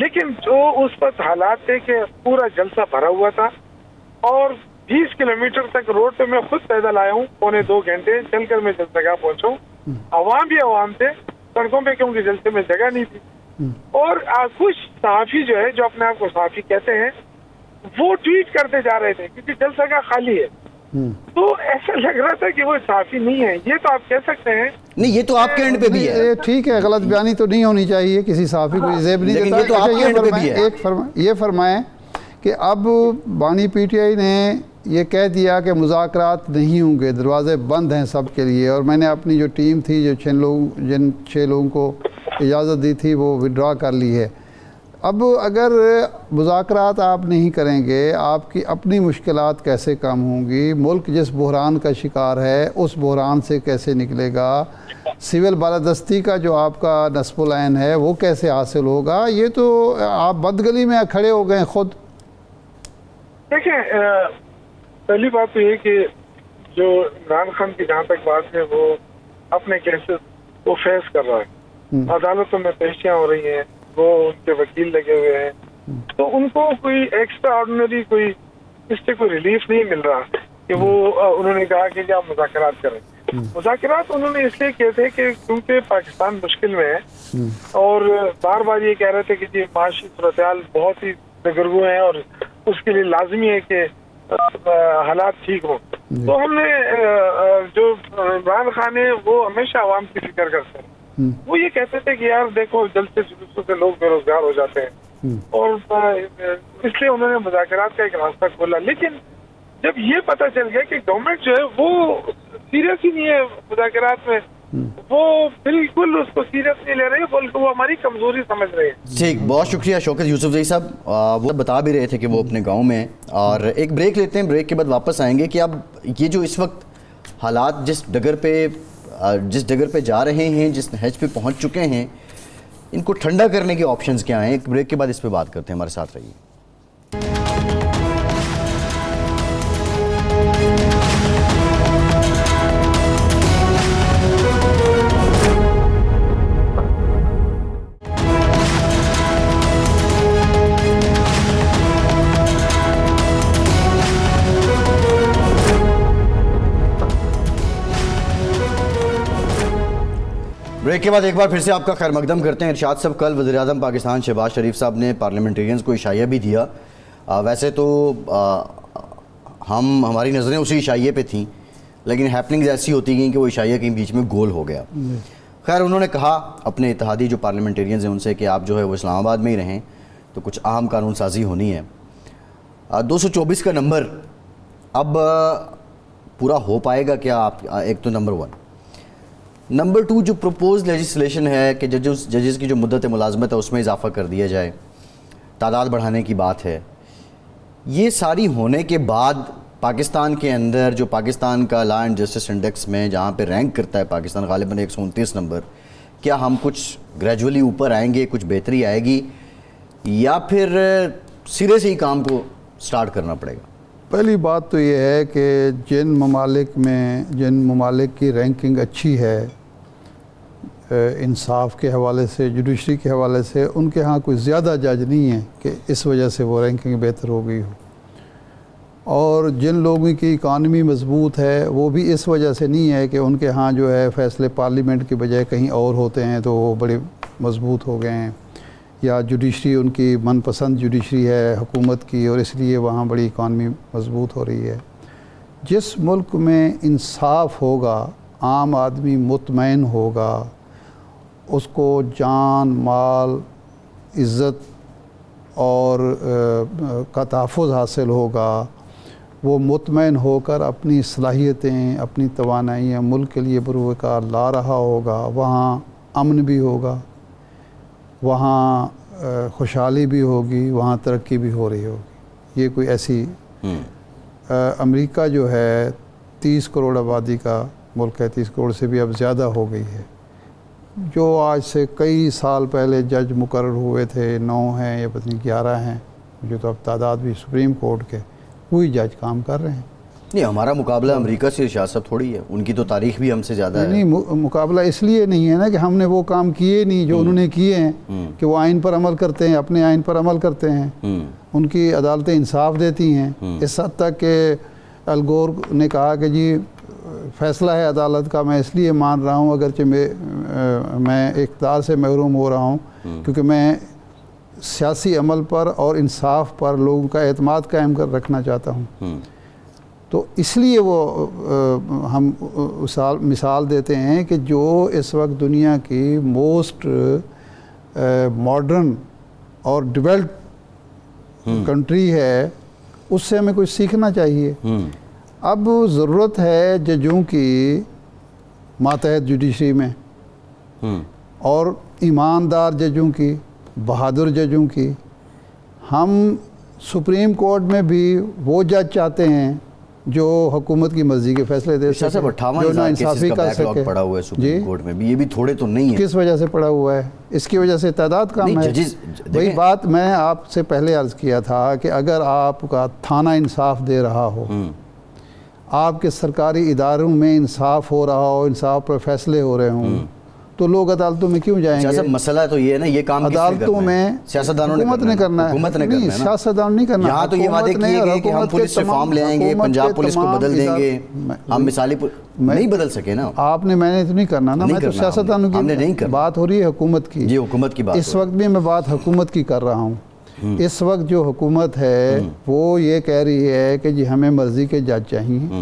لیکن جو اس وقت حالات تھے کہ پورا جلسہ بھرا ہوا تھا اور 20 کلومیٹر تک روڈ پہ میں خود پیدل آیا ہوں، 2.25 گھنٹے چل کر میں جگہ پہنچا ہوں. عوام بھی عوام تھے سڑکوں پہ، کیونکہ جلسے میں جگہ نہیں تھی. اور کچھ صحافی جو ہے، جو اپنے آپ کو صحافی کہتے ہیں، وہ ٹویٹ کرتے جا رہے تھے کیونکہ جلسہ کا خالی ہے. تو ایسا لگ رہا تھا کہ وہ صحافی نہیں ہے. یہ تو آپ کہہ سکتے ہیں. نہیں، یہ تو آپ کے اینڈ پہ بھی ہے. یہ ٹھیک ہے، غلط بیانی تو نہیں ہونی چاہیے، کسی صحافی کو زیب نہیں لیکن دیتا. یہ تو آپ کے اینڈ پہ بھی ہے. یہ فرمائیں کہ اب بانی پی ٹی آئی نے یہ کہہ دیا کہ مذاکرات نہیں ہوں گے، دروازے بند ہیں سب کے لیے، اور میں نے اپنی جو ٹیم تھی، جو 6 لوگوں کو اجازت دی تھی، وہ وڈرا کر لی ہے. اب اگر مذاکرات آپ نہیں کریں گے، آپ کی اپنی مشکلات کیسے کم ہوں گی؟ ملک جس بحران کا شکار ہے اس بحران سے کیسے نکلے گا؟ سول بالادستی کا جو آپ کا نصب العین ہے وہ کیسے حاصل ہوگا؟ یہ تو آپ بدگلی میں کھڑے ہو گئے خود. دیکھیں، پہلی بات تو یہ کہ جو عمران خان کی جہاں تک بات ہے، وہ اپنے کیسز وہ فیس کر رہا ہے. عدالتوں میں پیشیاں ہو رہی ہیں، وہ ان کے وکیل لگے ہوئے ہیں، تو ان کو کوئی ایکسٹرا آرڈنری کوئی اس سے کوئی ریلیف نہیں مل رہا کہ وہ انہوں نے کہا کہ آپ مذاکرات کریں. مذاکرات انہوں نے اس لیے کیے تھے کہ کیونکہ پاکستان مشکل میں ہے، اور بار بار یہ کہہ رہے تھے کہ جی معاشی صورتحال بہت ہی دگرگوں ہیں اور اس کے لیے لازمی ہے کہ حالات ٹھیک ہوں. تو ہم نے جو عمران خان ہے وہ ہمیشہ عوام کی فکر کرتے ہیں. وہ یہ کہتے تھے کہ یار دیکھو جلسے جلوسوں سے لوگ بے روزگار ہو جاتے ہیں، اور اس لیے انہوں نے مذاکرات کا ایک راستہ کھولا. لیکن جب یہ پتہ چل گیا کہ گورنمنٹ جو ہے وہ سیریس ہی نہیں ہے مذاکرات میں، وہ بالکل اس کو سیریس نہیں لے رہے بلکہ وہ ہماری کمزوری سمجھ رہے ہیں. ٹھیک، بہت شکریہ شوکت یوسفزئی صاحب. وہ بتا بھی رہے تھے کہ وہ اپنے گاؤں میں، اور ایک بریک لیتے ہیں، بریک کے بعد واپس آئیں گے کہ اب یہ جو اس وقت حالات جس ڈگر پہ جا رہے ہیں، جس نہج پہ پہنچ چکے ہیں، ان کو ٹھنڈا کرنے کے آپشنز کیا ہیں. ایک بریک کے بعد اس پہ بات کرتے ہیں، ہمارے ساتھ رہیے. بریک کے بعد ایک بار پھر سے آپ کا خیر مقدم کرتے ہیں. ارشاد صاحب، کل وزیر اعظم پاکستان شہباز شریف صاحب نے پارلیمنٹیرینز کو اشاعیہ بھی دیا. ویسے تو ہماری نظریں اسی اشاعیے پہ تھیں، لیکن ہیپننگز ایسی ہوتی گئیں کہ وہ اشاعیہ کے بیچ میں گول ہو گیا. خیر، انہوں نے کہا اپنے اتحادی جو پارلیمنٹیرینز ہیں ان سے کہ آپ جو ہے وہ اسلام آباد میں ہی رہیں، تو کچھ اہم قانون سازی ہونی ہے. 224 کا نمبر اب پورا ہو پائے گا کیا؟ آپ ایک تو نمبر 1. نمبر 2، جو پروپوز لیجسلیشن ہے کہ ججز کی جو مدت ملازمت ہے اس میں اضافہ کر دیا جائے، تعداد بڑھانے کی بات ہے. یہ ساری ہونے کے بعد پاکستان کے اندر جو پاکستان کا لا اینڈ جسٹس انڈیکس میں جہاں پہ رینک کرتا ہے پاکستان غالباً 129 نمبر، کیا ہم کچھ گریجولی اوپر آئیں گے، کچھ بہتری آئے گی، یا پھر سرے سے ہی کام کو سٹارٹ کرنا پڑے گا؟ پہلی بات تو یہ ہے کہ جن ممالک کی رینکنگ اچھی ہے انصاف کے حوالے سے، جوڈیشری کے حوالے سے، ان کے ہاں کوئی زیادہ جج نہیں ہے کہ اس وجہ سے وہ رینکنگ بہتر ہو گئی ہو. اور جن لوگوں کی اکانومی مضبوط ہے وہ بھی اس وجہ سے نہیں ہے کہ ان کے ہاں جو ہے فیصلے پارلیمنٹ کی بجائے کہیں اور ہوتے ہیں تو وہ بڑے مضبوط ہو گئے ہیں، یا جوڈیشری ان کی من پسند جوڈیشری ہے حکومت کی اور اس لیے وہاں بڑی اکانومی مضبوط ہو رہی ہے۔ جس ملک میں انصاف ہوگا، عام آدمی مطمئن ہوگا، اس کو جان، مال، عزت اور کا تحفظ حاصل ہوگا، وہ مطمئن ہو کر اپنی صلاحیتیں، اپنی توانائیاں ملک کے لیے بروکار لا رہا ہوگا، وہاں امن بھی ہوگا، وہاں خوشحالی بھی ہوگی، وہاں ترقی بھی ہو رہی ہوگی۔ یہ کوئی ایسی امریکہ جو ہے 30 کروڑ آبادی کا ملک ہے، 30 کروڑ سے بھی اب زیادہ ہو گئی ہے، جو آج سے کئی سال پہلے جج مقرر ہوئے تھے، 9 ہیں یا پتہ نہیں 11 ہیں، جو تو اب تعداد بھی سپریم کورٹ کے، وہی جج کام کر رہے ہیں۔ نہیں، ہمارا مقابلہ امریکہ سے ارشاد صاحب تھوڑی ہے، ان کی تو تاریخ بھی ہم سے زیادہ ہے۔ نہیں، مقابلہ اس لیے نہیں ہے نا کہ ہم نے وہ کام کیے نہیں جو انہوں نے کیے ہیں، کہ وہ آئین پر عمل کرتے ہیں، اپنے آئین پر عمل کرتے ہیں، ان کی عدالتیں انصاف دیتی ہیں، اس حد تک کہ الگور نے کہا کہ جی فیصلہ ہے عدالت کا، میں اس لیے مان رہا ہوں اگرچہ میں اقتدار سے محروم ہو رہا ہوں، کیونکہ میں سیاسی عمل پر اور انصاف پر لوگوں کا اعتماد قائم کر رکھنا چاہتا ہوں۔ تو اس لیے وہ ہم مثال دیتے ہیں کہ جو اس وقت دنیا کی موسٹ ماڈرن اور ڈیولپڈ کنٹری ہے، اس سے ہمیں کچھ سیکھنا چاہیے۔ اب ضرورت ہے ججوں کی ماتحت جوڈیشری میں، اور ایماندار ججوں کی، بہادر ججوں کی۔ ہم سپریم کورٹ میں بھی وہ جج چاہتے ہیں جو حکومت کی مرضی کے فیصلے دے سکے، صاحب 58,000 کیسز کا بیک لاگ پڑا ہوا ہے سپریم کورٹ میں بھی، یہ بھی تھوڑے تو نہیں ہیں۔ کس وجہ سے پڑا ہوا ہے؟ اس کی وجہ سے تعداد کم ہے۔ وہی بات میں آپ سے پہلے عرض کیا تھا کہ اگر آپ کا تھانہ انصاف دے رہا ہو، آپ کے سرکاری اداروں میں انصاف ہو رہا ہو، انصاف پر فیصلے ہو رہے ہوں، تو لوگ عدالتوں میں کیوں جائیں گے؟ مسئلہ تو یہ ہے نا، یہ کام عدالتوں میں سیاستدانوں حکومت نے کرنا ہے، حکومت نے کرنا ہے، سیاستدان نہیں کرنا۔ یہاں تو یہ وعدے کیے گئے کہ ہم پولیس ریفارم لے آئیں گے، پنجاب پولیس کو بدل دیں گے، ہم مثالی نہیں بدل سکے نا۔ آپ نے، میں نے تو نہیں کرنا نا، میں تو سیاستدانوں کی بات ہو رہی ہے، حکومت کی۔ جی، حکومت کی بات۔ اس وقت بھی میں بات حکومت کی کر رہا ہوں۔ اس وقت جو حکومت ہے وہ یہ کہہ رہی ہے کہ جی ہمیں مرضی کے جج چاہیے،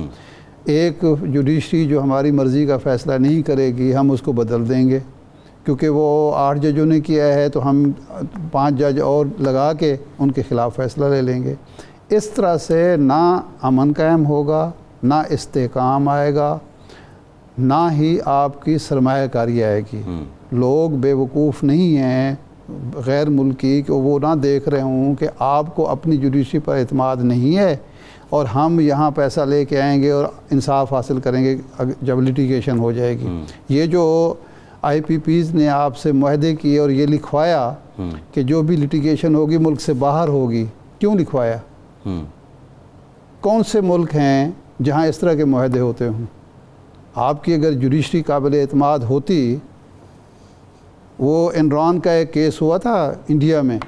ایک جوڈیشری جو ہماری مرضی کا فیصلہ نہیں کرے گی ہم اس کو بدل دیں گے، کیونکہ وہ 8 ججوں نے کیا ہے تو ہم 5 جج اور لگا کے ان کے خلاف فیصلہ لے لیں گے۔ اس طرح سے نہ امن قائم ہوگا، نہ استحکام آئے گا، نہ ہی آپ کی سرمایہ کاری آئے گی۔ لوگ بے وقوف نہیں ہیں غیر ملکی کہ وہ نہ دیکھ رہے ہوں کہ آپ کو اپنی جوڈیشری پر اعتماد نہیں ہے اور ہم یہاں پیسہ لے کے آئیں گے اور انصاف حاصل کریں گے جب لیٹیگیشن ہو جائے گی۔ یہ جو آئی پی پیز نے آپ سے معاہدے کیے اور یہ لکھوایا کہ جو بھی لیٹیگیشن ہوگی ملک سے باہر ہوگی، کیوں لکھوایا؟ کون سے ملک ہیں جہاں اس طرح کے معاہدے ہوتے ہوں؟ آپ کی اگر جوڈیشری قابل اعتماد ہوتی، وہ انران کا ایک کیس ہوا تھا انڈیا میں،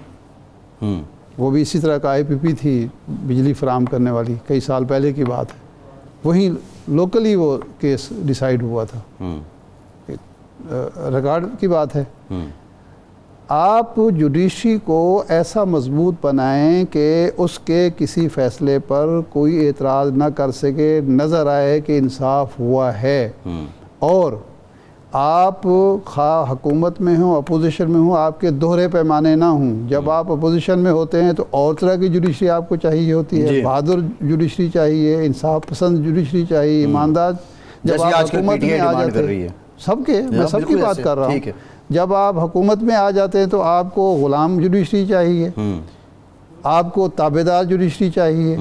وہ بھی اسی طرح کا آئی پی پی تھی، بجلی فراہم کرنے والی، کئی سال پہلے کی بات ہے، وہیں لوکلی وہ کیس ڈیسائیڈ ہوا تھا، ریکارڈ کی بات ہے۔ آپ جوڈیشری کو ایسا مضبوط بنائیں کہ اس کے کسی فیصلے پر کوئی اعتراض نہ کر سکے، نظر آئے کہ انصاف ہوا ہے، اور آپ خواہ حکومت میں ہوں اپوزیشن میں ہوں، آپ کے دوہرے پیمانے نہ ہوں۔ جب آپ اپوزیشن میں ہوتے ہیں تو اور طرح کی جوڈیشری آپ کو چاہیے ہوتی ہے، بہادر جوڈیشری چاہیے، انصاف پسند جوڈیشری چاہیے، ایماندار۔ جب آپ حکومت میں آ جاتے ہیں، سب کے، میں سب کی بات کر رہا ہوں، جب آپ حکومت میں آ جاتے ہیں تو آپ کو غلام جوڈیشری چاہیے، آپ کو تابعدار جوڈیشری چاہیے،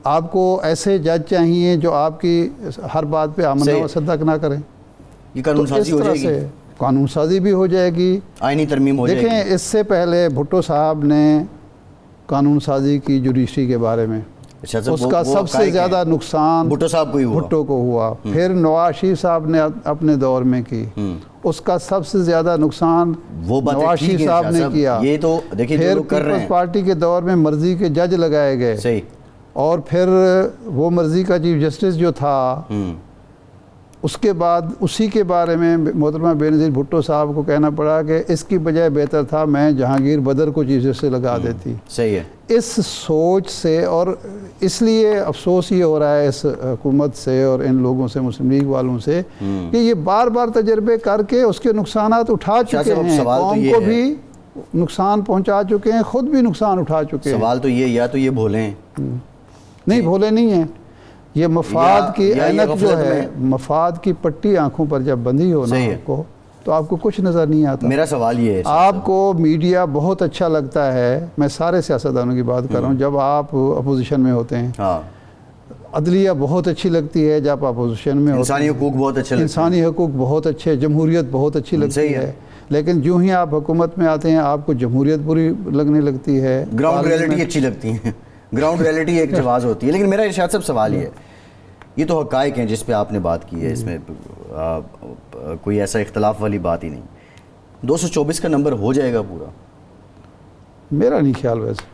آپ کو ایسے جج چاہیے جو آپ کی ہر بات پہ آمدہ و صدق نہ کریں۔ یہ قانون سازی ہو جائے گی، قانون سازی بھی ہو جائے گی، آئینی ترمیم ہو جائے گی۔ دیکھیں، اس سے پہلے بھٹو صاحب نے قانون سازی کی جوڈیشری کے بارے میں، اس کا سب سے زیادہ نقصان بھٹو صاحب کو ہی ہوا، بھٹو کو ہوا۔ پھر نواز شریف صاحب نے اپنے دور میں کی، اس کا سب سے زیادہ نقصان نواز شریف صاحب نے کیا۔ یہ تو دیکھیں جو پھر لوگ کر رہے پیپلز ہیں، پارٹی کے دور میں مرضی کے جج لگائے گئے، صحیح، اور پھر وہ مرضی کا چیف جسٹس جو تھا اس کے بعد اسی کے بارے میں محترمہ بینظیر بھٹو صاحب کو کہنا پڑا کہ اس کی بجائے بہتر تھا میں جہانگیر بدر کو چیف جسٹس لگا دیتی. صحیح ہے. اس سوچ سے، اور اس لیے افسوس یہ ہو رہا ہے اس حکومت سے اور ان لوگوں سے، مسلم لیگ والوں سے، کہ یہ بار بار تجربے کر کے اس کے نقصانات اٹھا چکے ہیں، قوم کو بھی نقصان پہنچا چکے ہیں، خود بھی نقصان اٹھا چکے ہیں. سوال تو یہ یا تو یہ بھولے ہیں، نہیں بھولے نہیں ہیں، یہ مفاد کی اینک جو ہے، مفاد کی پٹی آنکھوں پر جب بندھی ہو نا آپ کو، تو آپ کو کچھ نظر نہیں آتا. میرا سوال یہ ہے، آپ کو میڈیا بہت اچھا لگتا ہے، میں سارے سیاستدانوں کی بات کر رہا ہوں، جب آپ اپوزیشن میں ہوتے ہیں. عدلیہ بہت اچھی لگتی ہے جب آپ اپوزیشن میں ہوتے ہیں. انسانی حقوق بہت اچھے، انسانی حقوق بہت اچھے، جمہوریت بہت اچھی لگتی ہے. لیکن جو ہی آپ حکومت میں آتے ہیں آپ کو جمہوریت بری لگنے لگتی ہے. گراؤنڈ ریئلٹی اچھی لگتی ہے، گراؤنڈ ریئلٹی ایک جواز ہوتی ہے. لیکن میرا ارشاد صاحب سوال یہ ہے، یہ تو حقائق ہیں جس پہ آپ نے بات کی ہے، اس میں کوئی ایسا اختلاف والی بات ہی نہیں. 224 کا نمبر ہو جائے گا پورا؟ میرا نہیں خیال ویسے.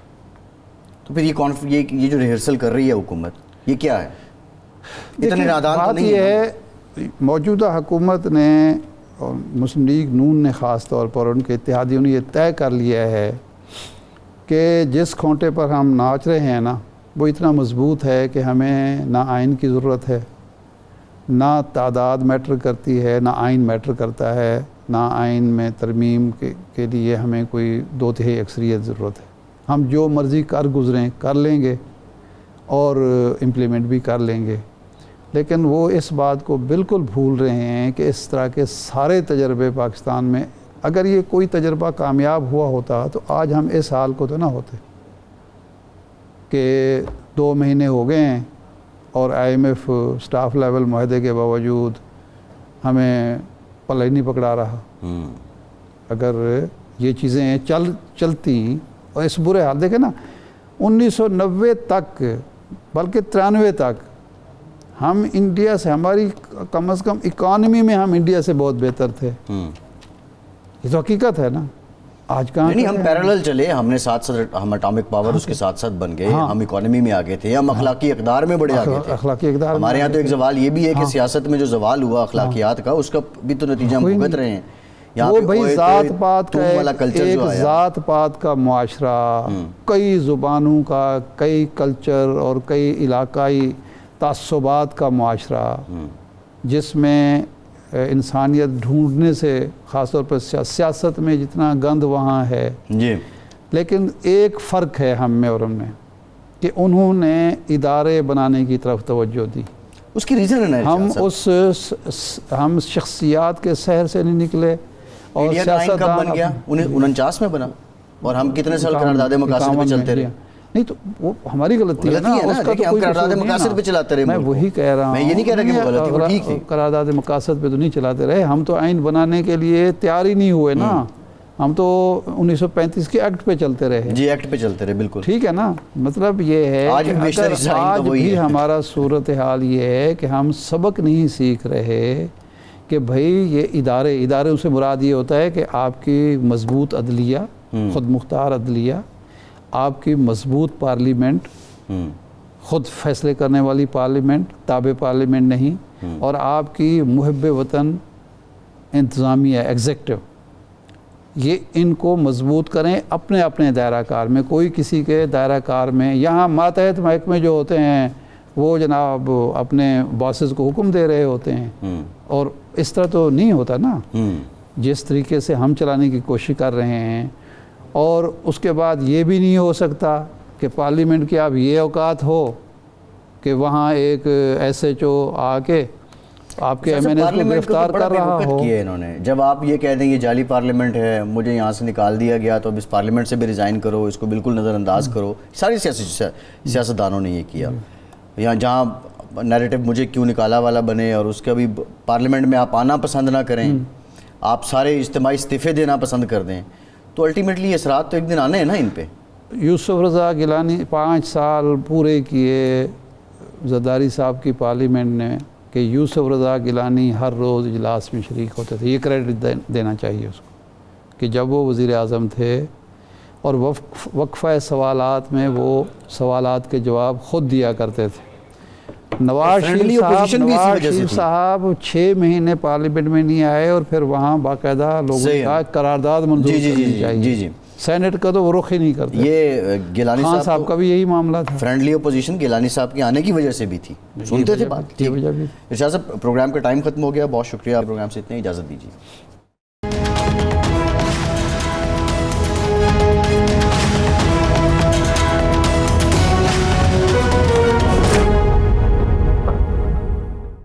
تو پھر یہ جو ریہرسل کر رہی ہے حکومت، یہ کیا ہے؟ اتنے نادان تو نہیں ہے. موجودہ حکومت نے اور مسلم لیگ نون نے خاص طور پر ان کے اتحادیوں نے یہ طے کر لیا ہے کہ جس کھونٹے پر ہم ناچ رہے ہیں نا، وہ اتنا مضبوط ہے کہ ہمیں نہ آئین کی ضرورت ہے، نہ تعداد میٹر کرتی ہے، نہ آئین میٹر کرتا ہے، نہ آئین میں ترمیم کے لیے ہمیں کوئی 2/3 اکثریت ضرورت ہے. ہم جو مرضی کر گزریں کر لیں گے اور امپلیمنٹ بھی کر لیں گے. لیکن وہ اس بات کو بالکل بھول رہے ہیں کہ اس طرح کے سارے تجربے پاکستان میں، اگر یہ کوئی تجربہ کامیاب ہوا ہوتا تو آج ہم اس حال کو تو نہ ہوتے کہ 2 مہینے ہو گئے ہیں اور IMF سٹاف لیول معاہدے کے باوجود ہمیں پلہ نہیں پکڑا رہا. اگر یہ چیزیں چلتی اور اس برے حال، دیکھیں نا 1990 تک بلکہ 93 تک ہم انڈیا سے، ہماری کم از کم اکانومی میں ہم انڈیا سے بہت بہتر تھے. یہ تو حقیقت ہے نا. آج کہاں نہیں، ہم پیرالل چلے، ہم نے ساتھ ہم اٹامک پاور اس کے ساتھ ساتھ بن گئے، ہم اکانومی میں آگے تھے، ہم اخلاقی اقدار میں بڑے آگے تھے. اخلاقی اقدار ہمارے یہاں تو ایک زوال یہ بھی ہے کہ سیاست میں جو زوال ہوا اخلاقیات کا، اس کا بھی تو نتیجہ ہم بھگت رہے ہیں. وہ بھائی ذات پات کا ایک ذات پات کا معاشرہ، کئی زبانوں کا، کئی کلچر اور کئی علاقائی تعصبات کا معاشرہ، جس میں انسانیت ڈھونڈنے سے، خاص طور پر سیاست میں جتنا گند وہاں ہے. جی. لیکن ایک فرق ہے ہم میں اور ہم نے، کہ انہوں نے ادارے بنانے کی طرف توجہ دی. اس کی ریزن ہے ہم شخصیات کے سحر سے نہیں نکلے. اور سیاست کب بن گیا؟ 49 میں بنا، اور ہم کتنے سال قرارداد مقاصد پہ چلتے رہے. نہیں تو وہ ہماری غلطی ہے نا، اس کا تو کوئی قرارداد مقاصد پہ چلاتے رہے. میں وہی کہہ رہا ہوں، میں یہ نہیں کہہ رہا کہ وہ غلطی، وہ ٹھیک تھی. قرارداد مقاصد پہ تو نہیں چلاتے رہے، ہم تو آئین بنانے کے لیے تیار ہی نہیں ہوئے نا. ہم تو 1935 کے ایکٹ پہ چلتے رہے. جی، ایکٹ پہ چلتے رہے، بالکل ٹھیک ہے نا. مطلب یہ ہے آج بھی ہمارا صورتحال یہ ہے کہ ہم سبق نہیں سیکھ رہے کہ بھائی یہ ادارے سے مراد یہ ہوتا ہے کہ آپ کی مضبوط عدلیہ، خود مختار عدلیہ، آپ کی مضبوط پارلیمنٹ، خود فیصلے کرنے والی پارلیمنٹ، تابع پارلیمنٹ نہیں، اور آپ کی محب وطن انتظامیہ، ایگزیکٹو. یہ ان کو مضبوط کریں اپنے اپنے دائرہ کار میں. کوئی کسی کے دائرہ کار میں، یہاں ماتحت محکمے جو ہوتے ہیں وہ جناب اپنے باسز کو حکم دے رہے ہوتے ہیں، اور اس طرح تو نہیں ہوتا نا جس طریقے سے ہم چلانے کی کوشش کر رہے ہیں. اور اس کے بعد یہ بھی نہیں ہو سکتا کہ پارلیمنٹ کی اب یہ اوقات ہو کہ وہاں ایک SHO آ کے آپ کے MNA کو گرفتار کر رہا ہو. انہوں نے جب آپ یہ کہہ دیں یہ جعلی پارلیمنٹ ہے، مجھے یہاں سے نکال دیا گیا، تو اب اس پارلیمنٹ سے بھی ریزائن کرو، اس کو بالکل نظر انداز کرو. ساری سیاستدانوں نے یہ کیا. یہاں جہاں نیریٹو مجھے کیوں نکالا والا بنے، اور اس کا بھی پارلیمنٹ میں آپ آنا پسند نہ کریں، آپ سارے اجتماعی استعفے دینا پسند کر دیں، تو الٹیمیٹلی اثرات تو ایک دن آنے ہیں نا ان پہ. یوسف رضا گیلانی 5 سال پورے کیے زرداری صاحب کی پارلیمنٹ نے کہ یوسف رضا گیلانی ہر روز اجلاس میں شریک ہوتے تھے. یہ کریڈٹ دینا چاہیے اس کو کہ جب وہ وزیر اعظم تھے اور وقفہ سوالات میں وہ سوالات کے جواب خود دیا کرتے تھے. نواز friendly شریف opposition بھی اسی وجہ سے تھی. صاحب 6 مہینے پارلیمنٹ میں نہیں آئے اور پھر وہاں باقاعدہ لوگوں نے صحیح ہے. کہا قرارداد منظور کرنی چاہیے. جی سینٹ کا تو وہ رخ ہی نہیں کرتے. یہ گیلانی خان صاحب صاحب کا بھی یہی معاملہ تھا. فرینڈلی اپوزیشن گیلانی صاحب کے آنے کی وجہ سے بھی تھی, سنتے تھے بات. یہ وجہ بھی. ارشاد صاحب پروگرام کا ٹائم ختم ہو گیا, بہت شکریہ, پروگرام سے اتنے اجازت دیجیے.